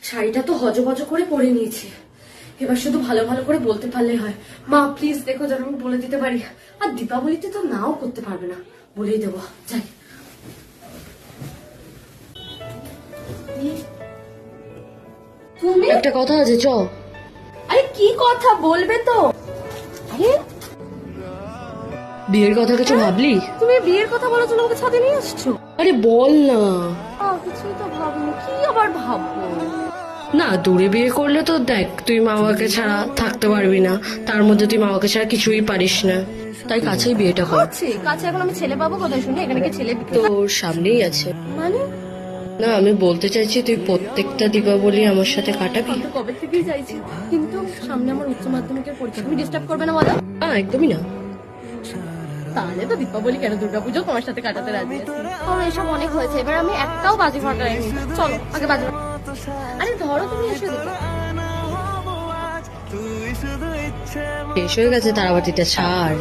শাড়িটা তো হজবজ করে পরে নিয়েছি, এবার শুধু ভালো ভালো করে বলতে পারলেই হয়। মা প্লিজ দেখো যেন আমি বলে দিতে পারি। আর দীপাবলিতে তো নাও করতে পারবে না, বলেই দেবো। যাই। তুমি একটা কথা আছে, চ। আরে কি কথা বলবে তো? আরে বিয়ের কথা কিছু ভাবলি? তুমি বিয়ের কথা বলার জন্য আমাকে ছাদে নিয়ে আসছো? আরে বল না। কিছুই তো ভাবিনি, কি আবার ভাববো? না, দূরে বিয়ে করলে তো দেখ, তুই মা বাবাকে ছাড়া থাকতে পারবি না, তার মধ্যে তুই মা বাবাকে ছাড়া কিছুই পারিস না, তাই কাছেই বিয়েটা কর। কাছে এখন আমি ছেলে পাবো কোথায় শুনি? এখানে কি ছেলে তোর সামনেই আছে। মানে? না, আমি বলতে চাইছি তুই প্রত্যেকটা দীপাবলি আমার সাথে কাটাবি। আমি তো কবে থেকেই চাইছি, কিন্তু সামনে আমার উচ্চ মাধ্যমিকের পরীক্ষা, তুমি ডিস্টার্ব করবে না বলো? না, একদমই না। তাহলে তো দীপাবলি কেন দুর্গাপুজো তোমার সাথে কাটাতে রাজি আছি। আমার এসব অনেক হয়েছে, এবার আমি একটাও বাজি ফাটাইনি। চলো আগে বাজি। আরে ধরো তুমি এসে দেখো। শেষ হয়ে গেছে তারাবাতিটা, ছাড়।